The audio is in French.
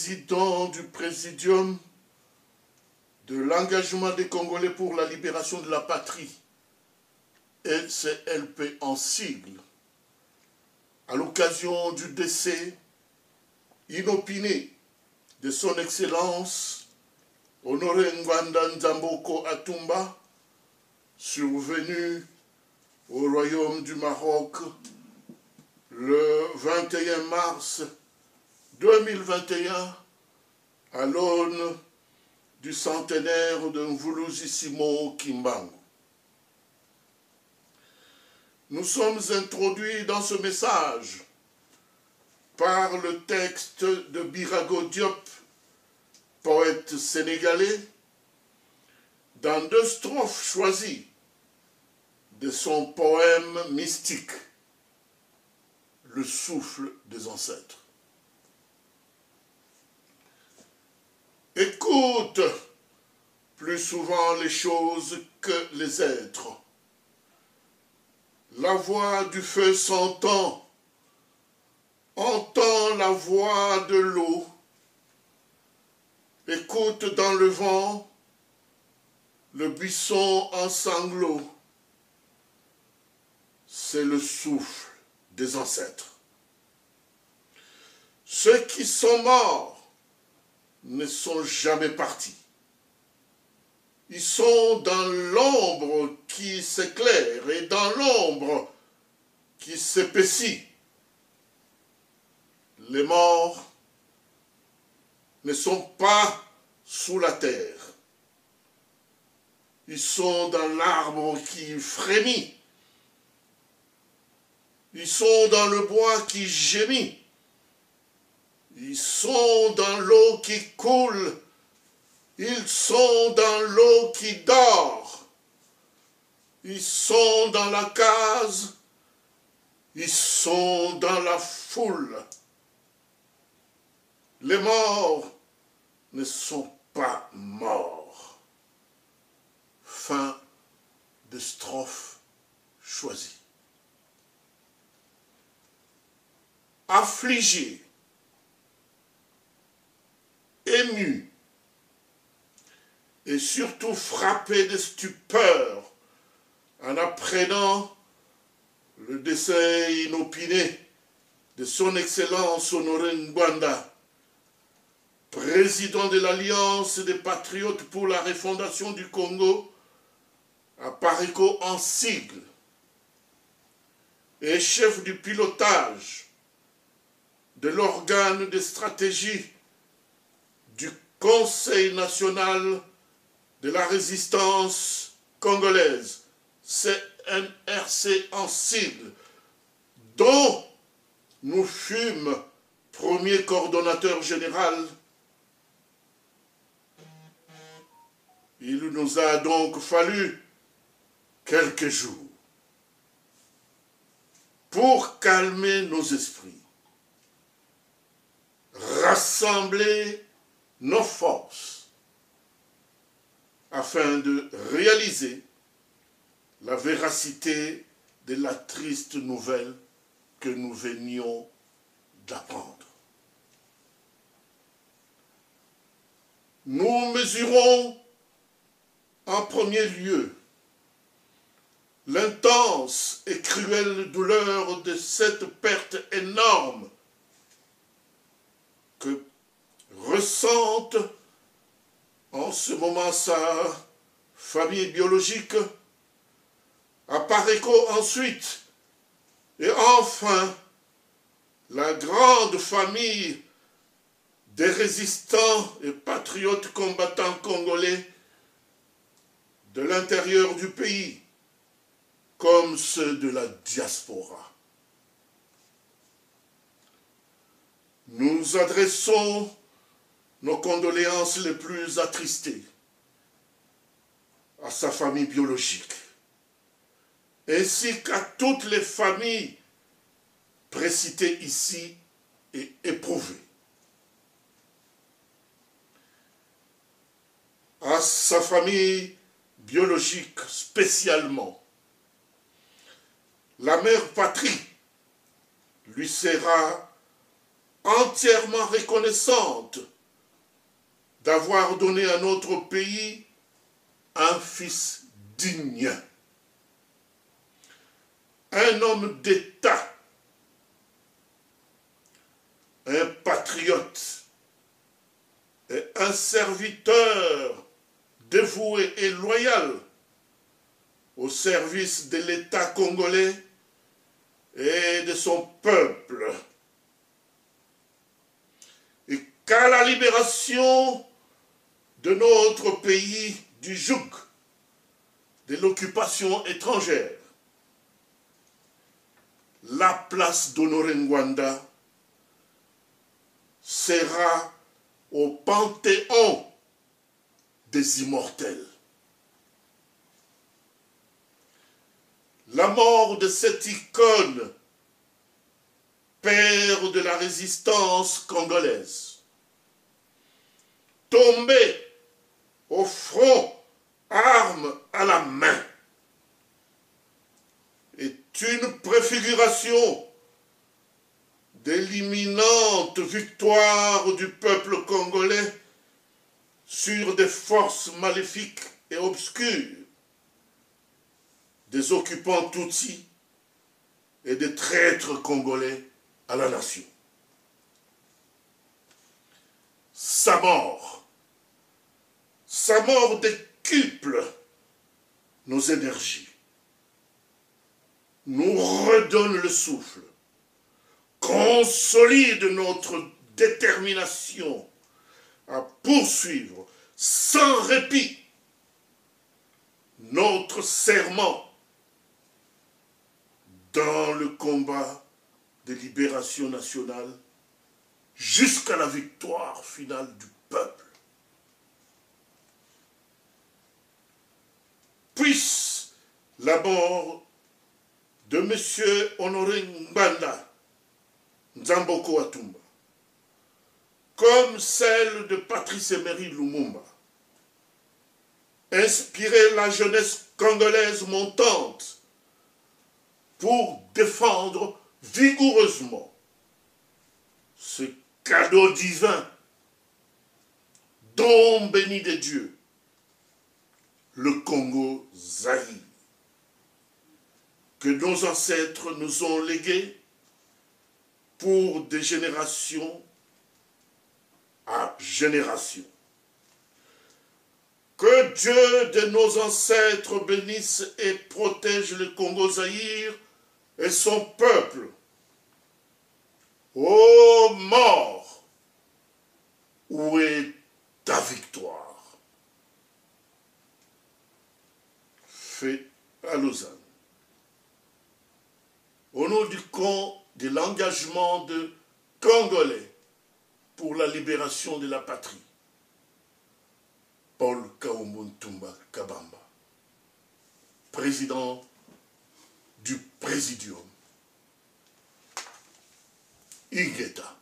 président du Présidium de l'engagement des Congolais pour la libération de la patrie, LCLP en sigle, à l'occasion du décès inopiné de son Excellence Honoré Ngwanda Nzamboko Atumba, survenu au Royaume du Maroc le 21 mars 2021 à l'aune du centenaire de Mvuluzissimo Kimbangu. Nous sommes introduits dans ce message par le texte de Birago Diop, poète sénégalais, dans 2 strophes choisies de son poème mystique, Le souffle des ancêtres. Écoute plus souvent les choses que les êtres. La voix du feu s'entend, entend la voix de l'eau. Écoute dans le vent le buisson en sanglots. C'est le souffle des ancêtres. Ceux qui sont morts ne sont jamais partis. Ils sont dans l'ombre qui s'éclaire et dans l'ombre qui s'épaissit. Les morts ne sont pas sous la terre. Ils sont dans l'arbre qui frémit. Ils sont dans le bois qui gémit. Ils sont dans l'eau qui coule. Ils sont dans l'eau qui dort. Ils sont dans la case. Ils sont dans la foule. Les morts ne sont pas morts. Fin de strophe choisie. Affligé, ému, et surtout frappé de stupeur en apprenant le décès inopiné de son Excellence Honoré Ngwanda, président de l'Alliance des Patriotes pour la refondation du Congo, à Pareco en sigle, et chef du pilotage de l'organe de stratégie du Conseil national de la résistance congolaise, CNRC en sigle, dont nous fûmes premier coordonnateur général. Il nous a donc fallu quelques jours pour calmer nos esprits, rassembler nos forces afin de réaliser la véracité de la triste nouvelle que nous venions d'apprendre. Nous mesurons en premier lieu l'intense et cruelle douleur de cette perte énorme que ressente en ce moment sa famille biologique, à Pareco ensuite, et enfin la grande famille des résistants et patriotes combattants congolais de l'intérieur du pays, comme ceux de la diaspora. Nous adressons nos condoléances les plus attristées à sa famille biologique, ainsi qu'à toutes les familles précitées ici et éprouvées. À sa famille biologique spécialement, la mère patrie lui sera entièrement reconnaissante d'avoir donné à notre pays un fils digne, un homme d'État, un patriote et un serviteur dévoué et loyal au service de l'État congolais et de son peuple. Et qu'à la libération de notre pays du joug de l'occupation étrangère, la place d'Honoré Ngwanda sera au panthéon des immortels. La mort de cette icône, père de la résistance congolaise, tombé au front, arme à la main, est une préfiguration de l'imminente victoire du peuple congolais sur des forces maléfiques et obscures, des occupants Tutsis et des traîtres congolais à la nation. Sa mort décuple nos énergies, nous redonne le souffle, consolide notre détermination à poursuivre sans répit notre serment dans le combat de libération nationale jusqu'à la victoire finale du peuple. Puisse la mort de M. Honoré Ngwanda Nzamboko Atumba, comme celle de Patrice Emery Lumumba, inspirer la jeunesse congolaise montante pour défendre vigoureusement ce cadeau divin, don béni de Dieu, le Congo Zaïre, que nos ancêtres nous ont légué pour des générations à générations. Que Dieu de nos ancêtres bénisse et protège le Congo Zaïre et son peuple. Ô mort, où est ta victoire? Fait à Lausanne. Au nom du camp de l'engagement de Congolais pour la libération de la patrie, Paul Kaumbo-Ntumba Kabamba, président du Présidium, Ingeta.